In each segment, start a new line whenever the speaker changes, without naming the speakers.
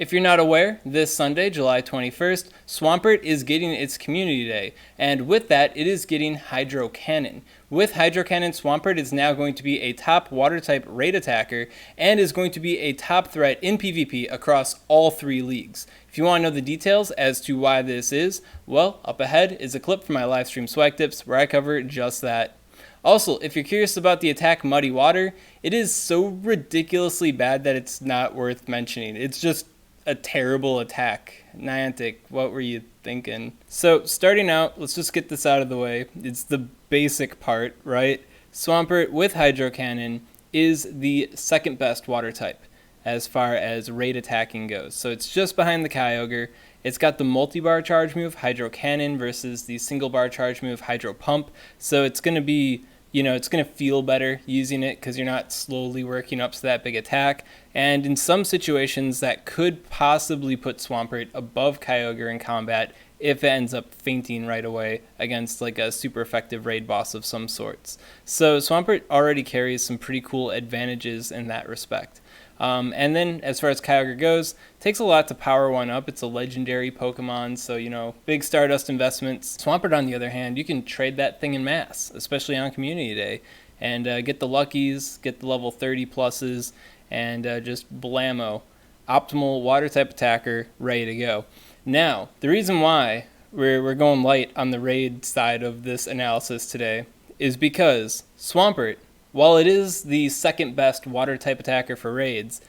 If you're not aware, this Sunday, July 21st, Swampert is getting its community day, and with that, it is getting Hydro Cannon. With Hydro Cannon, Swampert is now going to be a top water-type raid attacker, and is going to be a top threat in PvP across all 3 leagues. If you want to know the details as to why this is, well, up ahead is a clip from my live stream SwagTips where I cover just that. Also, if you're curious about the attack Muddy Water, it is so ridiculously bad that it's not worth mentioning. It's just a terrible attack. Niantic, what were you thinking? So starting out, let's just get this out of the way. It's the basic part, right? Swampert with Hydro Cannon is the second best water type as far as raid attacking goes. So it's just behind the Kyogre. It's got the multi-bar charge move, Hydro Cannon, versus the single bar charge move, Hydro Pump. So it's going to be, it's going to feel better using it because you're not slowly working up to that big attack. And in some situations, that could possibly put Swampert above Kyogre in combat if it ends up fainting right away against like a super effective raid boss of some sorts. So Swampert already carries some pretty cool advantages in that respect. And then as far as Kyogre goes, takes a lot to power one up. It's a legendary Pokemon, so big Stardust investments. Swampert, on the other hand, you can trade that thing in mass, especially on Community Day, and get the luckies, get the level 30 pluses, and just blammo. Optimal water type attacker, ready to go. Now, the reason why we're going light on the raid side of this analysis today is because Swampert, while it is the second best water type attacker for raids,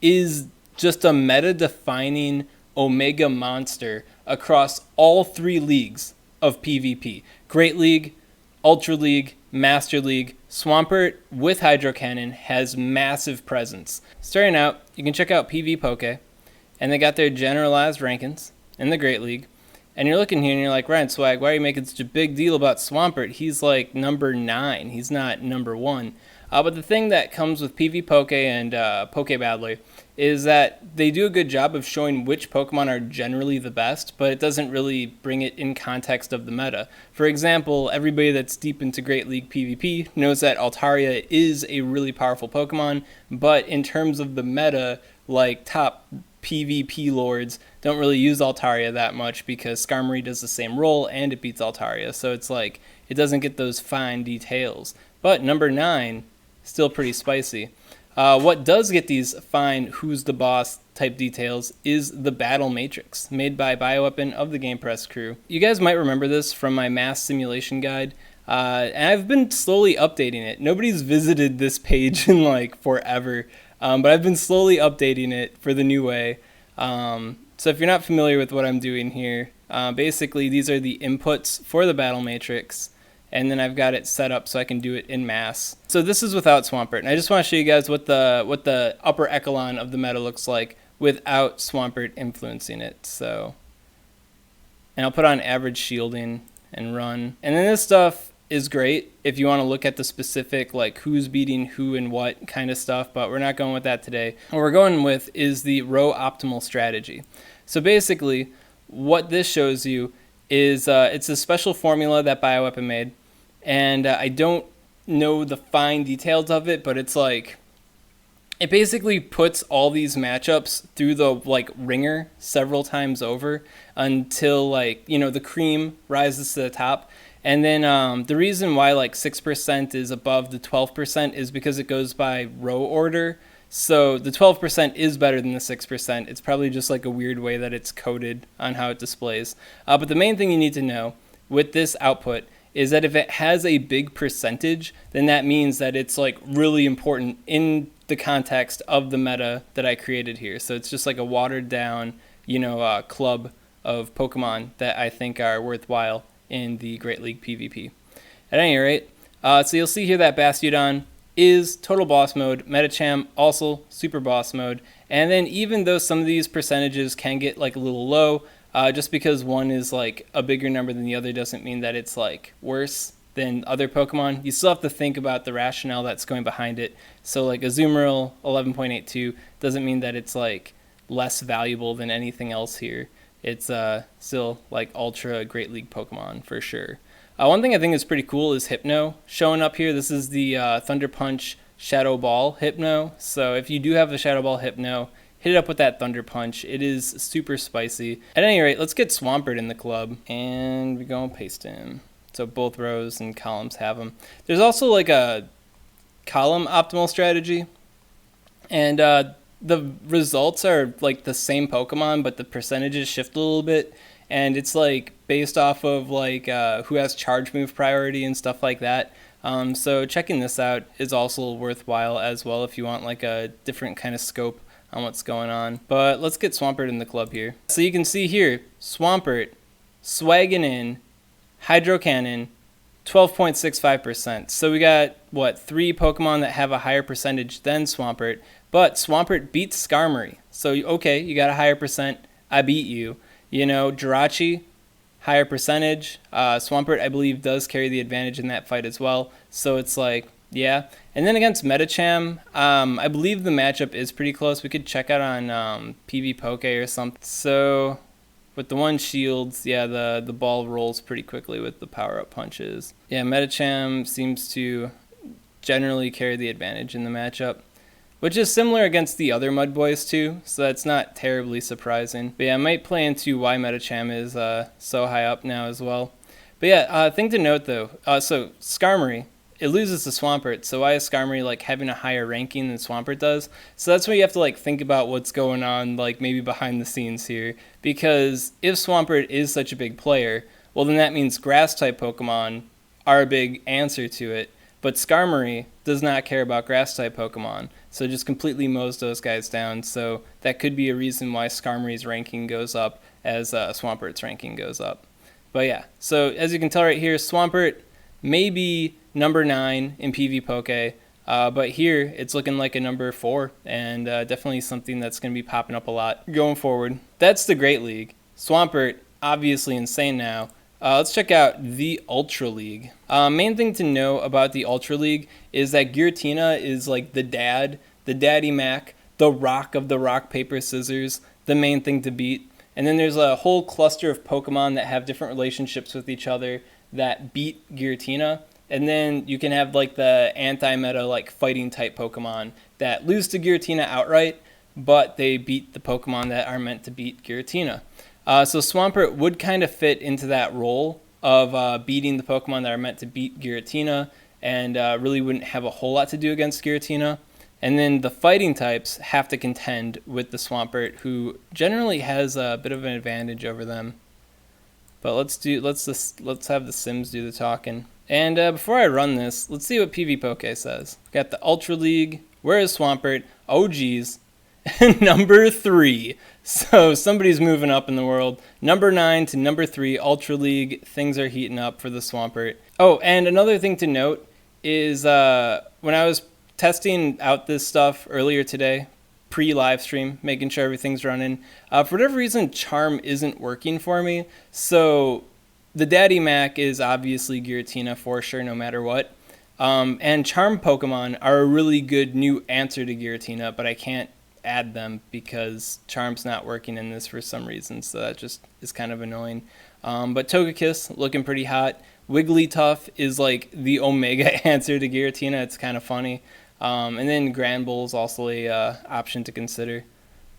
is just a meta-defining Omega monster across all 3 leagues of PvP. Great League, Ultra League, Master League. Swampert with Hydro Cannon has massive presence. Starting out, you can check out PV Poke, and they got their generalized rankings in the Great League. And you're looking here and you're like, Ryan Swag, why are you making such a big deal about Swampert? He's like number 9. He's not number 1. But the thing that comes with PV Poke and Poke Battler is that they do a good job of showing which Pokemon are generally the best, but it doesn't really bring it in context of the meta. For example, everybody that's deep into Great League PvP knows that Altaria is a really powerful Pokemon, but in terms of the meta, like top PvP lords don't really use Altaria that much because Skarmory does the same role and it beats Altaria. So it's like it doesn't get those fine details. But number 9, still pretty spicy. What does get these fine who's the boss type details is the battle matrix made by Bioweapon of the Game Press crew. You guys might remember this from my mass simulation guide. And I've been slowly updating it. Nobody's visited this page in like forever. But I've been slowly updating it for the new way. So if you're not familiar with what I'm doing here, basically these are the inputs for the battle matrix, and then I've got it set up so I can do it in mass. So this is without Swampert, and I just want to show you guys what the upper echelon of the meta looks like without Swampert influencing it. So, and I'll put on average shielding and run, and then this stuff is great if you want to look at the specific like who's beating who and what kind of stuff, but we're not going with that today. What we're going with is the row optimal strategy. So basically what this shows you is it's a special formula that Bioweapon made, and I don't know the fine details of it, but it's like it basically puts all these matchups through the like ringer several times over until like the cream rises to the top. And then the reason why like 6% is above the 12% is because it goes by row order. So the 12% is better than the 6%. It's probably just like a weird way that it's coded on how it displays. But the main thing you need to know with this output is that if it has a big percentage, then that means that it's like really important in the context of the meta that I created here. So it's just like a watered down, club of Pokemon that I think are worthwhile in the Great League PvP. At any rate, so you'll see here that Bastiodon is total boss mode, Metacham also super boss mode, and then even though some of these percentages can get like a little low, just because one is like a bigger number than the other doesn't mean that it's like worse than other Pokemon. You still have to think about the rationale that's going behind it. So like Azumarill 11.82 doesn't mean that it's like less valuable than anything else here. It's still like ultra Great League Pokemon for sure. One thing I think is pretty cool is Hypno showing up here. This is the Thunder Punch Shadow Ball Hypno. So if you do have the Shadow Ball Hypno, hit it up with that Thunder Punch. It is super spicy. At any rate, let's get Swampert in the club, and we go and paste him. So both rows and columns have him. There's also like a column optimal strategy, and the results are like the same Pokemon, but the percentages shift a little bit, and it's like based off of like who has charge move priority and stuff like that. So checking this out is also worthwhile as well if you want like a different kind of scope on what's going on. But let's get Swampert in the club here. So you can see here, Swampert swagging in, Hydro Cannon, 12.65%. So we got, what, 3 Pokemon that have a higher percentage than Swampert, but Swampert beats Skarmory. So, okay, you got a higher percent, I beat you. You know, Jirachi, higher percentage. Swampert, I believe, does carry the advantage in that fight as well. So it's like, yeah. And then against Metacham, I believe the matchup is pretty close. We could check out on PvPoke or something. So with the 1 shields, yeah, the ball rolls pretty quickly with the power-up punches. Yeah, Metacham seems to generally carry the advantage in the matchup, which is similar against the other Mud Boys too, so that's not terribly surprising. But yeah, I might play into why Metacham is so high up now as well. But yeah, thing to note though, so Skarmory, it loses to Swampert, so why is Skarmory like having a higher ranking than Swampert does? So that's where you have to like think about what's going on like maybe behind the scenes here, because if Swampert is such a big player, well then that means grass type Pokemon are a big answer to it, but Skarmory does not care about grass type Pokemon, so just completely mows those guys down. So that could be a reason why Skarmory's ranking goes up as Swampert's ranking goes up. But yeah, so as you can tell right here, Swampert may be number 9 in PvPoke, but here it's looking like a number 4, and definitely something that's going to be popping up a lot going forward. That's the Great League. Swampert, obviously insane now. Let's check out the Ultra League. Main thing to know about the Ultra League is that Giratina is like the daddy Mac, the rock of the rock, paper, scissors, the main thing to beat. And then there's a whole cluster of Pokemon that have different relationships with each other that beat Giratina. And then you can have like the anti-meta like fighting type Pokemon that lose to Giratina outright, but they beat the Pokemon that are meant to beat Giratina. So Swampert would kind of fit into that role of beating the Pokemon that are meant to beat Giratina, and really wouldn't have a whole lot to do against Giratina. And then the fighting types have to contend with the Swampert, who generally has a bit of an advantage over them. But let's have the Sims do the talking. And before I run this, let's see what PvPoke says. Got the Ultra League. Where is Swampert? Oh geez. Number 3. So somebody's moving up in the world. Number 9 to number 3, Ultra League. Things are heating up for the Swampert. Oh, and another thing to note is when I was testing out this stuff earlier today, pre-live stream, making sure everything's running, for whatever reason, Charm isn't working for me. So the Daddy Mac is obviously Giratina for sure, no matter what. And Charm Pokemon are a really good new answer to Giratina, but I can't add them because Charm's not working in this for some reason, so that just is kind of annoying. But Togekiss looking pretty hot. Wigglytuff is like the Omega answer to Giratina. It's kind of funny. And then Granbull is also a option to consider,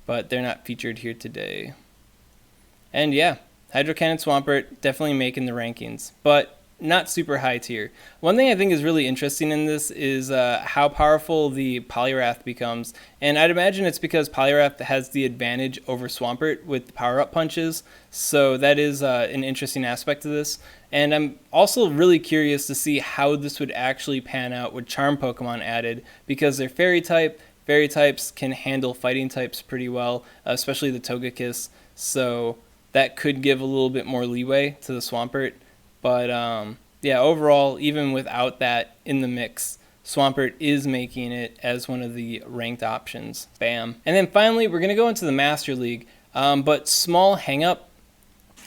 but they're not featured here today. And yeah, Hydro Cannon Swampert definitely making the rankings, but not super high tier. One thing I think is really interesting in this is how powerful the Poliwrath becomes, and I'd imagine it's because Poliwrath has the advantage over Swampert with power-up punches, so that is an interesting aspect of this. And I'm also really curious to see how this would actually pan out with Charm Pokemon added, because they're Fairy type. Fairy types can handle fighting types pretty well, especially the Togekiss, so that could give a little bit more leeway to the Swampert. But yeah, overall, even without that in the mix, Swampert is making it as one of the ranked options. Bam. And then finally, we're going to go into the Master League. But small hang-up.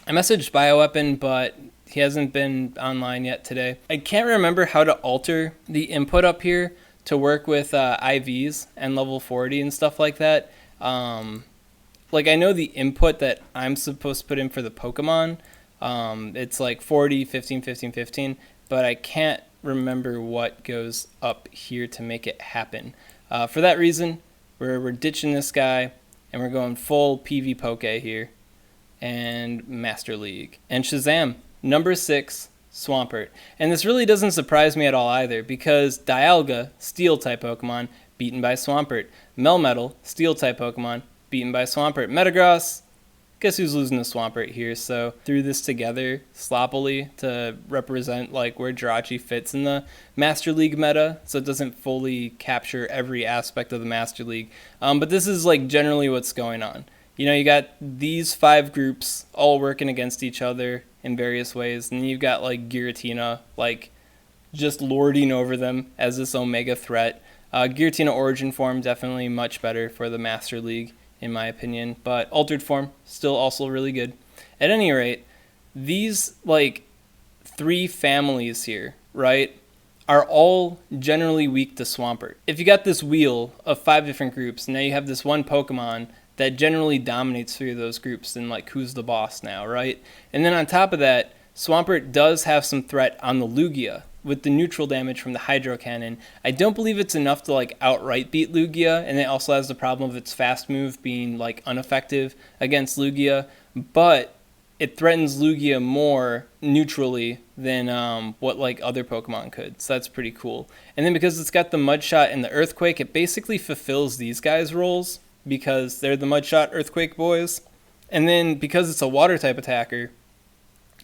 I messaged Bioweapon, but he hasn't been online yet today. I can't remember how to alter the input up here to work with IVs and level 40 and stuff like that. Like, I know the input that I'm supposed to put in for the Pokemon. It's like 40, 15, 15, 15, but I can't remember what goes up here to make it happen. For that reason, we're ditching this guy, and we're going full PV Poke here, and Master League. And Shazam, number 6, Swampert. And this really doesn't surprise me at all either, because Dialga, Steel-type Pokemon, beaten by Swampert. Melmetal, Steel-type Pokemon, beaten by Swampert. Metagross, guess who's losing to Swampert here? So threw this together sloppily to represent like where Jirachi fits in the Master League meta, so it doesn't fully capture every aspect of the Master League. But this is like generally what's going on. You know, you got these 5 groups all working against each other in various ways, and then you've got like Giratina like just lording over them as this Omega threat. Giratina Origin form definitely much better for the Master League in my opinion, but Altered form still also really good. At any rate, these like 3 families here, right, are all generally weak to Swampert. If you got this wheel of 5 different groups, now you have this one Pokemon that generally dominates 3 of those groups, then like who's the boss now, right? And then on top of that, Swampert does have some threat on the Lugia with the neutral damage from the Hydro Cannon. I don't believe it's enough to like outright beat Lugia, and it also has the problem of its fast move being like ineffective against Lugia, but it threatens Lugia more neutrally than what like other Pokemon could, so that's pretty cool. And then because it's got the Mud Shot and the Earthquake, it basically fulfills these guys' roles because they're the Mud Shot Earthquake boys. And then because it's a water type attacker,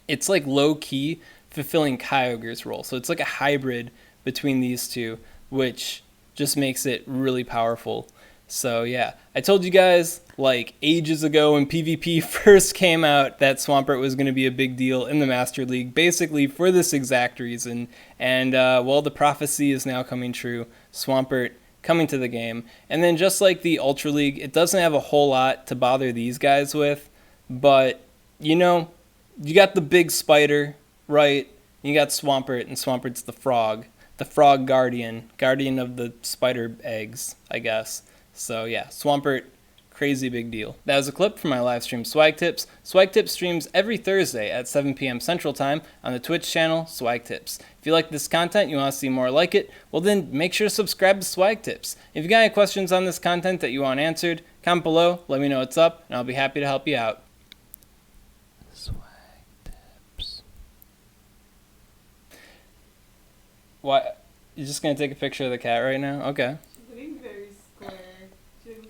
it's like low-key fulfilling Kyogre's role. So it's like a hybrid between these two, which just makes it really powerful. So yeah, I told you guys like ages ago when PvP first came out that Swampert was going to be a big deal in the Master League, basically for this exact reason. And well, the prophecy is now coming true. Swampert coming to the game. And then just like the Ultra League, it doesn't have a whole lot to bother these guys with, but you know, you got the big spider, right? You got Swampert, and Swampert's the frog guardian of the spider eggs, I guess. So yeah, Swampert, crazy big deal. That was a clip from my live stream SwagTips. SwagTips streams every Thursday at 7 p.m. Central Time on the Twitch channel SwagTips. If you like this content, you want to see more like it, well then make sure to subscribe to SwagTips. If you got any questions on this content that you want answered, comment below, let me know what's up, and I'll be happy to help you out. SwagTips. What? You're just going to take a picture of the cat right now? Okay.
She's looking very square.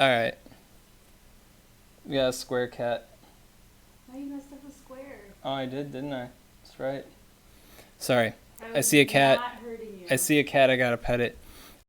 Alright. We got a square cat.
Why you messed up a square?
Oh, I did, didn't I? That's right. Sorry. I see a cat.
Not hurting you.
I see a cat, I gotta pet it.